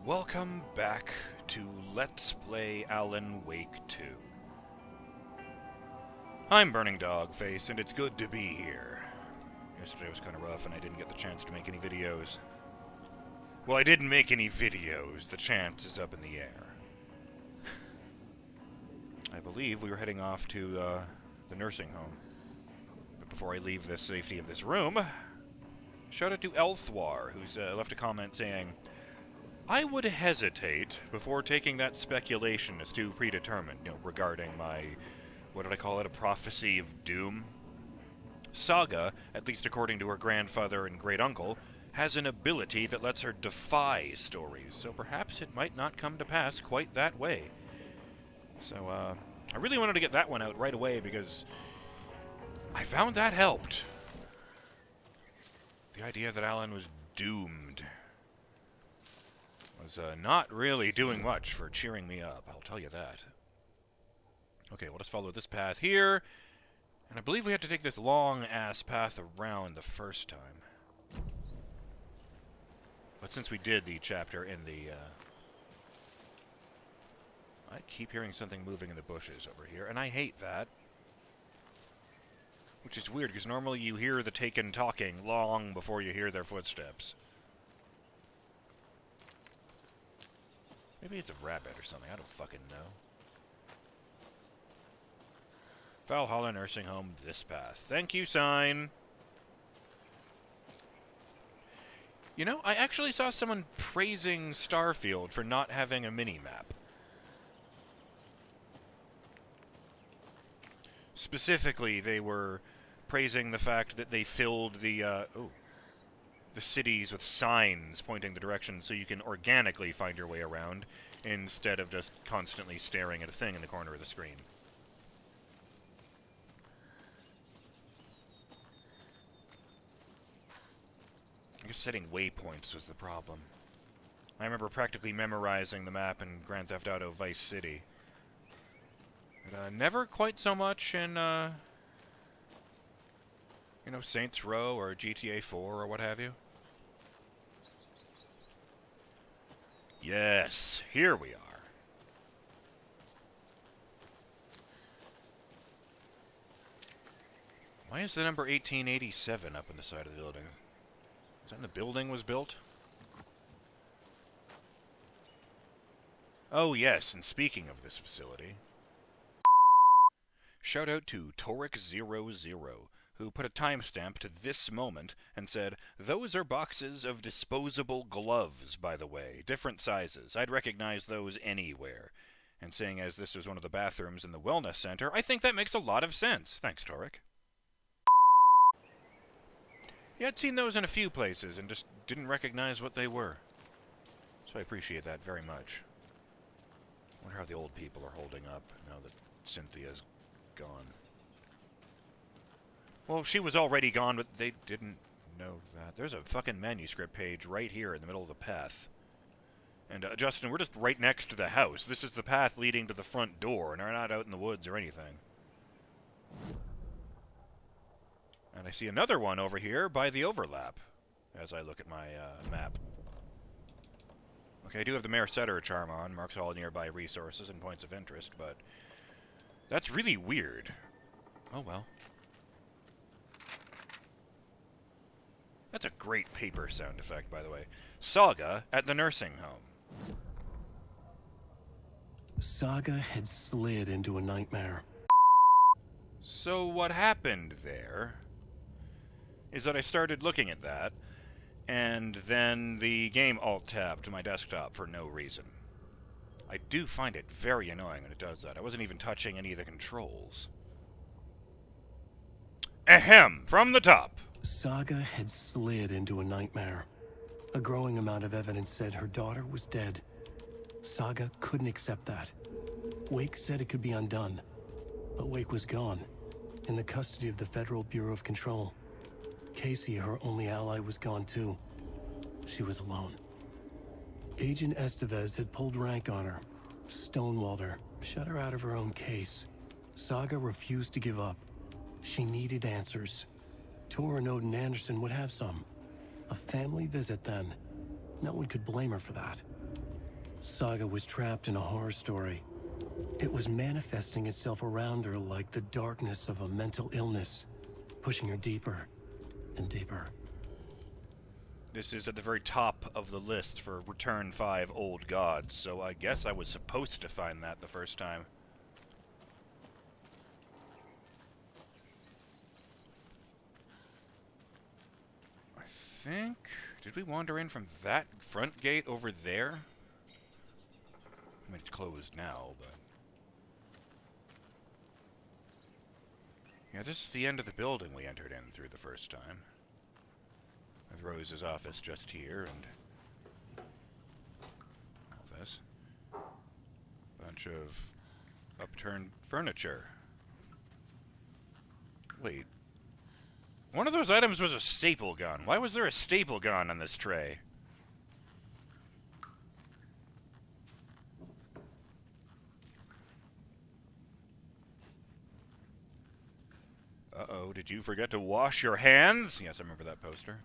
Welcome back to Let's Play Alan Wake 2. I'm BurningDogFace, and it's good to be here. Yesterday was kind of rough, and I didn't get the chance to make any videos. Well, I didn't make any videos. The chance is up in the air. I believe we were heading off to the nursing home. But before I leave the safety of this room, shout out to Elthwar, who's left a comment saying, I would hesitate before taking that speculation as too predetermined, regarding my, what did I call it, a prophecy of doom? Saga, at least according to her grandfather and great-uncle, has an ability that lets her defy stories, so perhaps it might not come to pass quite that way. So, I really wanted to get that one out right away because I found that helped. The idea that Alan was doomed was not really doing much for cheering me up, I'll tell you that. Okay, we'll just follow this path here, and I believe we have to take this long-ass path around the first time. But since we did the chapter in the, I keep hearing something moving in the bushes over here, and I hate that. Which is weird, because normally you hear the Taken talking long before you hear their footsteps. Maybe it's a rabbit or something, I don't fucking know. Valhalla nursing home, this path. Thank you, sign! You know, I actually saw someone praising Starfield for not having a mini-map. Specifically, they were praising the fact that they filled the cities with signs pointing the direction so you can organically find your way around, instead of just constantly staring at a thing in the corner of the screen. I guess setting waypoints was the problem. I remember practically memorizing the map in Grand Theft Auto Vice City. But, never quite so much in, Saints Row or GTA 4 or what have you. Yes, here we are. Why is the number 1887 up on the side of the building? Is that when the building was built? Oh yes, and speaking of this facility, shout out to Toric00, who put a timestamp to this moment and said, "Those are boxes of disposable gloves, by the way. Different sizes. I'd recognize those anywhere." And seeing as this was one of the bathrooms in the wellness center, I think that makes a lot of sense. Thanks, Toric. Yeah, I'd seen those in a few places and just didn't recognize what they were. So I appreciate that very much. I wonder how the old people are holding up now that Cynthia's gone. Well, she was already gone, but they didn't know that. There's a fucking manuscript page right here in the middle of the path. And, Justin, we're just right next to the house. This is the path leading to the front door, and we're not out in the woods or anything. And I see another one over here by the overlap, as I look at my, map. Okay, I do have the Mayor Setter charm on, marks all nearby resources and points of interest, but that's really weird. Oh well. That's a great paper sound effect, by the way. Saga at the nursing home. Saga had slid into a nightmare. So what happened there is that I started looking at that, and then the game alt-tabbed to my desktop for no reason. I do find it very annoying when it does that. I wasn't even touching any of the controls. Ahem! From the top! Saga had slid into a nightmare. A growing amount of evidence said her daughter was dead. Saga couldn't accept that. Wake said it could be undone. But Wake was gone, in the custody of the Federal Bureau of Control. Casey, her only ally, was gone too. She was alone. Agent Estevez had pulled rank on her, stonewalled her, shut her out of her own case. Saga refused to give up. She needed answers. Tor and Odin Anderson would have some. A family visit then. No one could blame her for that. Saga was trapped in a horror story. It was manifesting itself around her like the darkness of a mental illness, pushing her deeper and deeper. This is at the very top of the list for Return 5 Old Gods, so I guess I was supposed to find that the first time. I think... Did we wander in from that front gate over there? I mean, it's closed now, but... Yeah, this is the end of the building we entered in through the first time. With Rose's office just here, and... all this. Bunch of upturned furniture. Wait. One of those items was a staple gun. Why was there a staple gun on this tray? Uh-oh, did you forget to wash your hands? Yes, I remember that poster.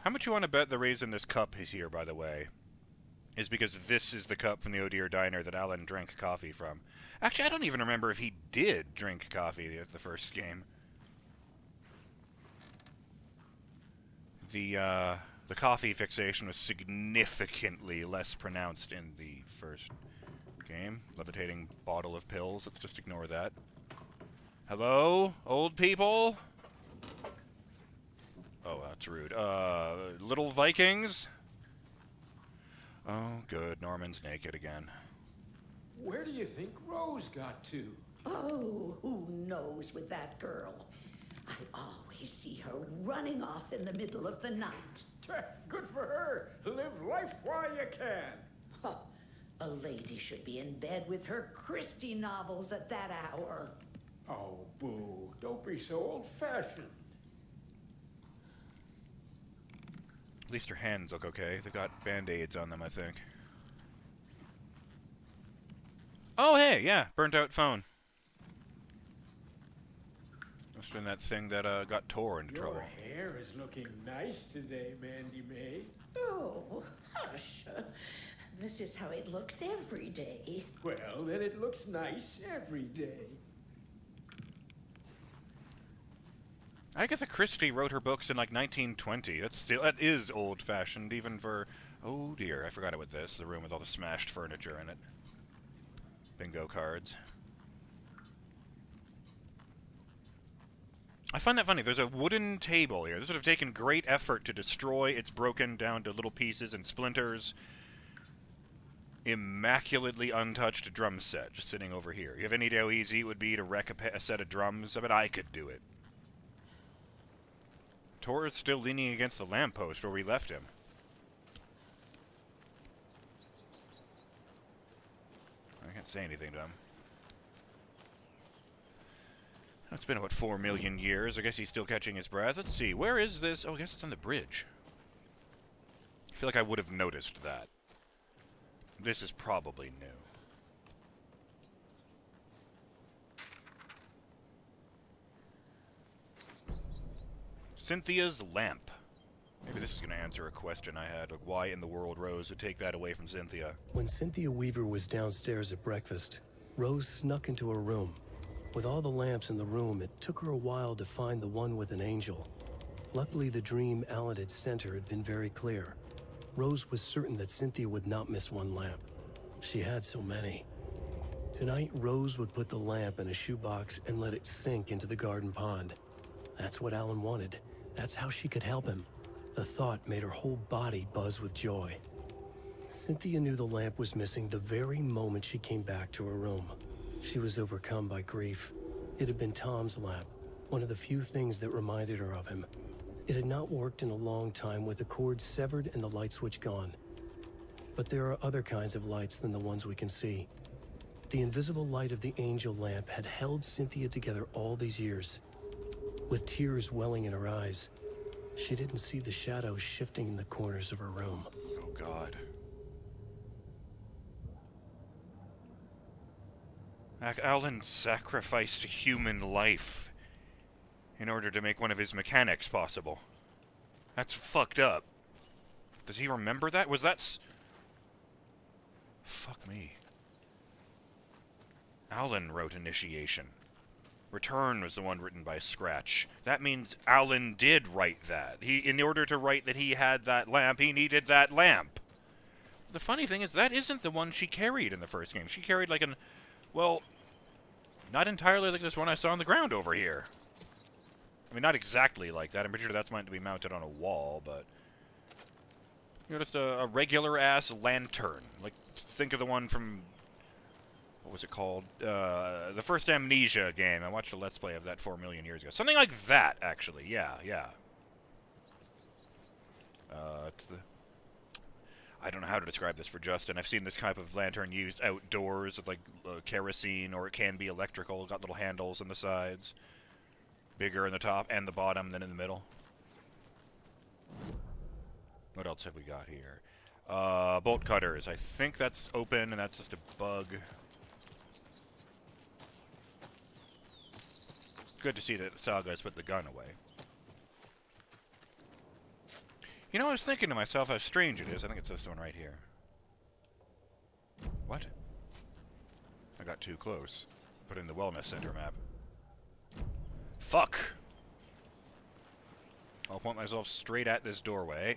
How much you want to bet the reason this cup is here, by the way, is because this is the cup from the Oh Dear Diner that Alan drank coffee from. Actually, I don't even remember if he did drink coffee at the first game. The coffee fixation was significantly less pronounced in the first game. Levitating bottle of pills. Let's just ignore that. Hello, old people? Oh, that's rude. Little Vikings? Oh, good. Norman's naked again. Where do you think Rose got to? Oh, who knows with that girl? I always see her running off in the middle of the night. Good for her. Live life while you can. Huh. A lady should be in bed with her Christie novels at that hour. Oh, boo. Don't be so old-fashioned. At least her hands look okay. They've got band-aids on them, I think. Oh, hey, yeah. Burnt out phone. Must have been that thing that got Tor into trouble. Your hair is looking nice today, Mandy May. Oh, hush. This is how it looks every day. Well, then it looks nice every day. Agatha Christie wrote her books in like 1920. That is old-fashioned, even for... Oh dear, I forgot about this. The room with all the smashed furniture in it. Bingo cards. I find that funny. There's a wooden table here. This would have taken great effort to destroy. It's broken down to little pieces and splinters. Immaculately untouched drum set just sitting over here. You have any idea how easy it would be to wreck a set of drums? I bet I could do it. Tor is still leaning against the lamppost where we left him. I can't say anything to him. It's been about 4 million years. I guess he's still catching his breath. Let's see. Where is this? Oh, I guess it's on the bridge. I feel like I would have noticed that. This is probably new. Cynthia's lamp. Maybe this is going to answer a question I had, like why in the world Rose would take that away from Cynthia. When Cynthia Weaver was downstairs at breakfast, Rose snuck into her room. With all the lamps in the room, it took her a while to find the one with an angel. Luckily, the dream Alan had sent her had been very clear. Rose was certain that Cynthia would not miss one lamp. She had so many. Tonight, Rose would put the lamp in a shoebox and let it sink into the garden pond. That's what Alan wanted. That's how she could help him. The thought made her whole body buzz with joy. Cynthia knew the lamp was missing the very moment she came back to her room. She was overcome by grief. It had been Tom's lamp, one of the few things that reminded her of him. It had not worked in a long time with the cord severed and the light switch gone. But there are other kinds of lights than the ones we can see. The invisible light of the angel lamp had held Cynthia together all these years. With tears welling in her eyes, she didn't see the shadows shifting in the corners of her room. Oh, God. Alan sacrificed human life in order to make one of his mechanics possible. That's fucked up. Does he remember that? Was that fuck me. Alan wrote Initiation. Return was the one written by Scratch. That means Alan did write that. In order to write that he had that lamp, he needed that lamp. The funny thing is, that isn't the one she carried in the first game. She carried like well, not entirely like this one I saw on the ground over here. I mean, not exactly like that. I'm pretty sure that's meant to be mounted on a wall, but... just a regular-ass lantern. Like, think of the one from... What was it called? The first Amnesia game. I watched a Let's Play of that 4 million years ago. Something like that, actually. Yeah. It's the... I don't know how to describe this for Justin. I've seen this type of lantern used outdoors with, like, kerosene, or it can be electrical. Got little handles on the sides. Bigger in the top and the bottom than in the middle. What else have we got here? Bolt cutters. I think that's open, and that's just a bug. Good to see that Saga has put the gun away. You know, I was thinking to myself how strange it is. I think it's this one right here. What? I got too close. Put in the Wellness Center map. Fuck! I'll point myself straight at this doorway.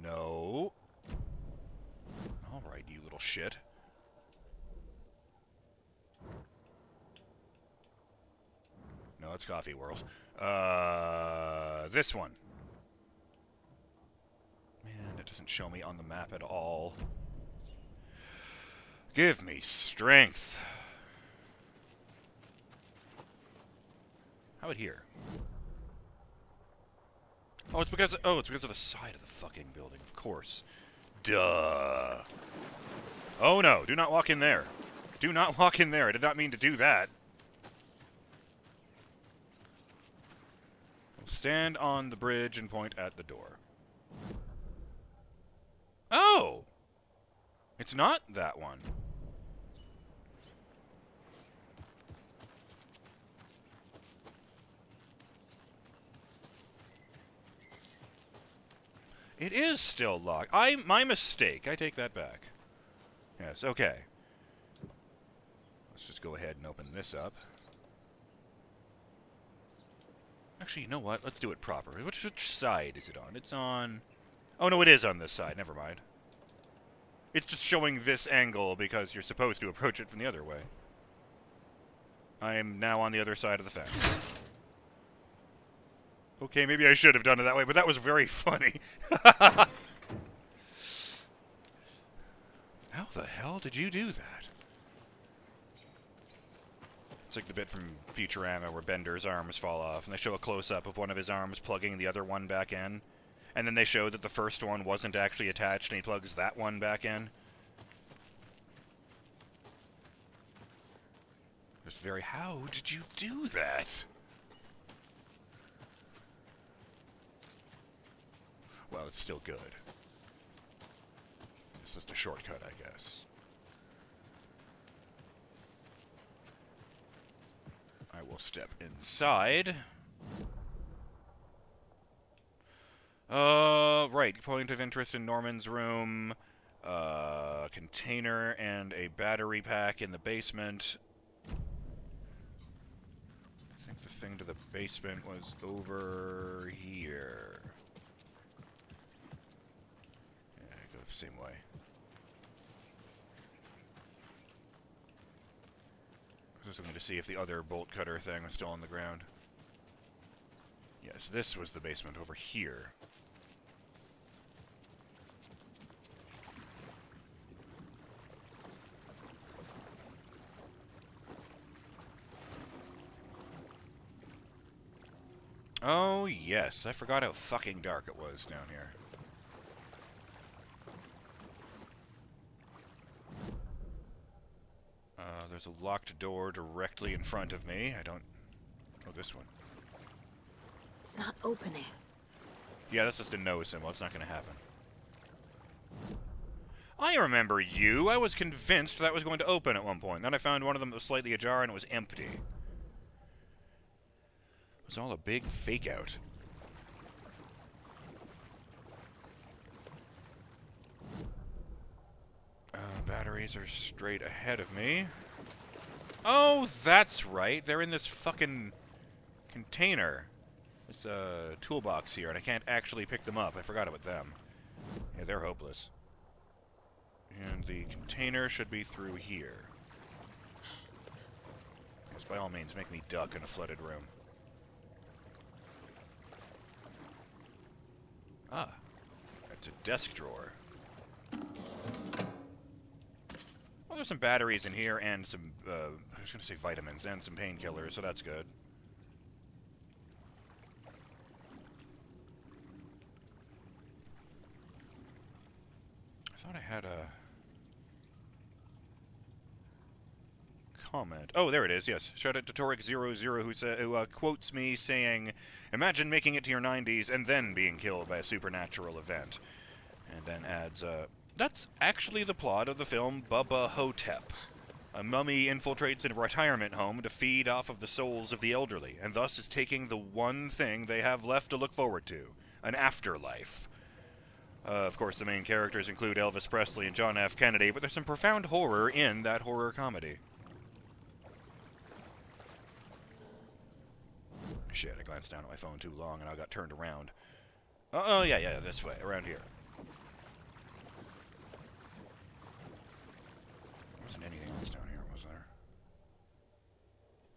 No. Alright, you little shit. No, it's Coffee World. This one. Man, it doesn't show me on the map at all. Give me strength. How about here? Oh, it's because of the side of the fucking building, of course. Duh. Oh no, do not walk in there. Do not walk in there. I did not mean to do that. Stand on the bridge and point at the door. Oh! It's not that one. It is still locked. My mistake. I take that back. Yes, okay. Let's just go ahead and open this up. Actually, you know what? Let's do it proper. Which side is it on? It's on... Oh, no, it is on this side. Never mind. It's just showing this angle because you're supposed to approach it from the other way. I am now on the other side of the fence. Okay, maybe I should have done it that way, but that was very funny. How the hell did you do that? It's like the bit from Futurama where Bender's arms fall off, and they show a close-up of one of his arms plugging the other one back in. And then they show that the first one wasn't actually attached, and he plugs that one back in. Just very, how did you do that? Well, it's still good. It's just a shortcut, I guess. I will step inside. Right. Point of interest in Norman's room. Container and a battery pack in the basement. I think the thing to the basement was over here. Yeah, go the same way. I was looking to see if the other bolt cutter thing was still on the ground. Yes, this was the basement over here. Oh, yes. I forgot how fucking dark it was down here. There's a locked door directly in front of me. I don't... Oh, this one. It's not opening. Yeah, that's just a no symbol. It's not going to happen. I remember you. I was convinced that was going to open at one point. Then I found one of them that was slightly ajar and it was empty. It's all a big fake out. Batteries are straight ahead of me. Oh, that's right. They're in this fucking container. This toolbox here, and I can't actually pick them up. I forgot about them. Yeah, they're hopeless. And the container should be through here. Yes, by all means, make me duck in a flooded room. Ah, that's a desk drawer. Well, there's some batteries in here and some, I was going to say vitamins and some painkillers, so that's good. I thought I had a comment. Oh, there it is, yes. Shout out to Toric00 who quotes me saying, "Imagine making it to your 90s and then being killed by a supernatural event." And then adds, "That's actually the plot of the film Bubba Hotep. A mummy infiltrates a retirement home to feed off of the souls of the elderly, and thus is taking the one thing they have left to look forward to, an afterlife." Of course, the main characters include Elvis Presley and John F. Kennedy, but there's some profound horror in that horror comedy. Shit, I glanced down at my phone too long and I got turned around. Oh, yeah, this way, around here. There wasn't anything else down here, was there?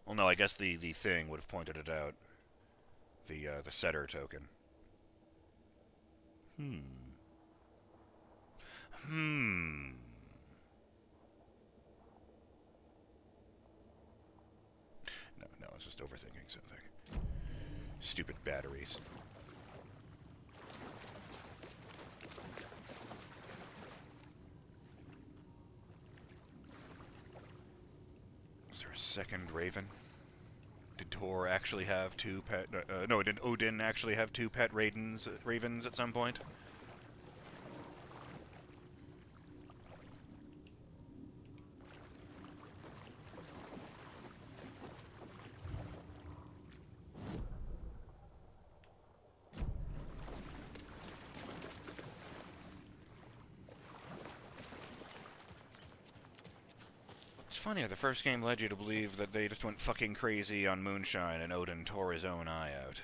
Well, no, I guess the thing would have pointed it out. The setter token. No, I was just overthinking something. Stupid batteries. Is there a second Raven? Did Thor actually have two pet... no, did Odin actually have two pet ravens at some point? It's funny, the first game led you to believe that they just went fucking crazy on Moonshine and Odin tore his own eye out.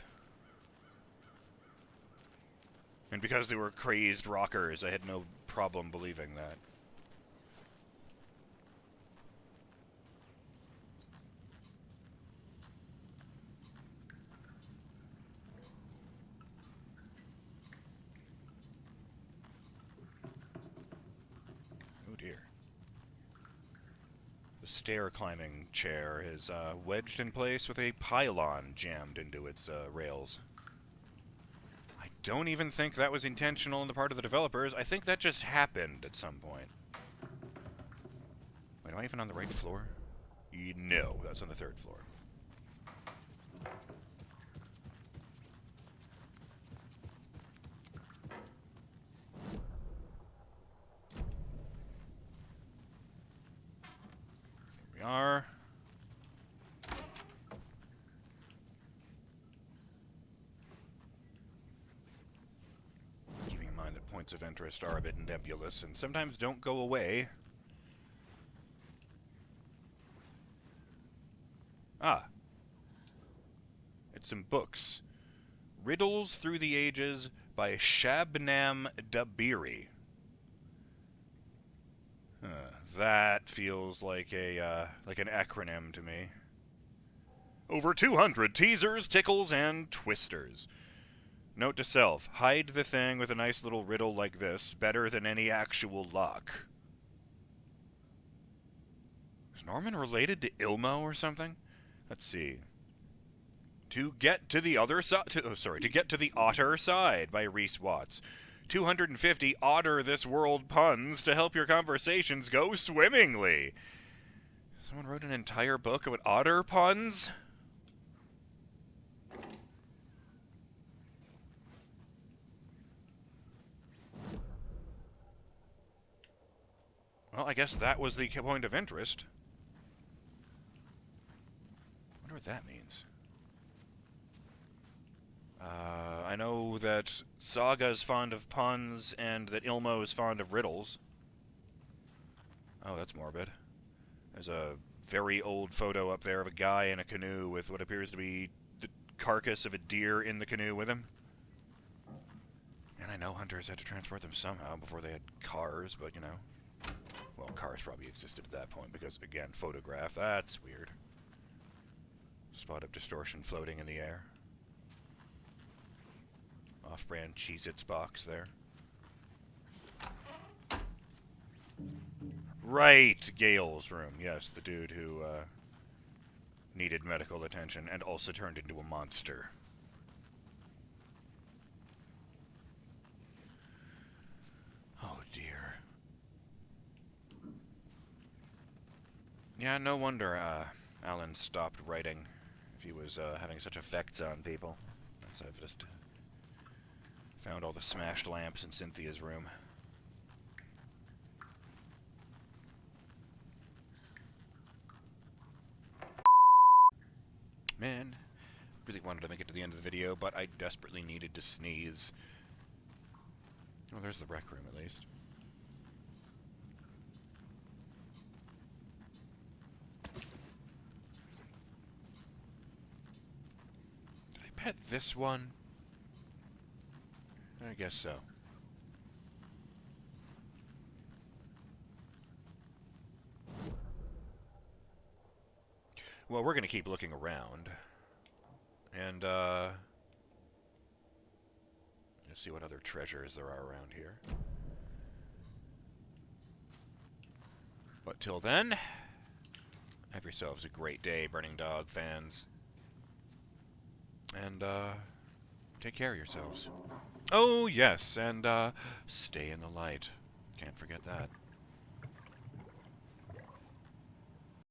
And because they were crazed rockers, I had no problem believing that. Oh dear. The stair-climbing chair is wedged in place with a pylon jammed into its rails. I don't even think that was intentional on the part of the developers. I think that just happened at some point. Wait, am I even on the right floor? No, that's on the third floor. Here we are. Keeping in mind that points of interest are a bit nebulous and sometimes don't go away. Ah. It's some books. Riddles Through the Ages by Shabnam Dabiri. That feels like a like an acronym to me. Over 200 teasers, tickles, and twisters. Note to self, hide the thing with a nice little riddle like this, better than any actual luck. Is Norman related to Ilmo or something? Let's see. To get to the other side... to get to the otter side by Reese Watts. 250 otter this world puns to help your conversations go swimmingly. Someone wrote an entire book about otter puns? Well, I guess that was the point of interest. I wonder what that means. I know that Saga is fond of puns and that Ilmo is fond of riddles. Oh, that's morbid. There's a very old photo up there of a guy in a canoe with what appears to be the carcass of a deer in the canoe with him. And I know hunters had to transport them somehow before they had cars, but, you know. Well, cars probably existed at that point because, again, photograph. That's weird. Spot of distortion floating in the air. Off-brand Cheez-Its box there. Right, Gale's room. Yes, the dude who needed medical attention and also turned into a monster. Oh, dear. Yeah, no wonder Alan stopped writing if he was having such effects on people. So I've just found all the smashed lamps in Cynthia's room. Man, really wanted to make it to the end of the video, but I desperately needed to sneeze. Oh, there's the rec room, at least. Did I pet this one? I guess so. Well, we're going to keep looking around. And, let's see what other treasures there are around here. But till then, have yourselves a great day, Burning Dog fans. And, take care of yourselves. Oh, yes, and, stay in the light. Can't forget that.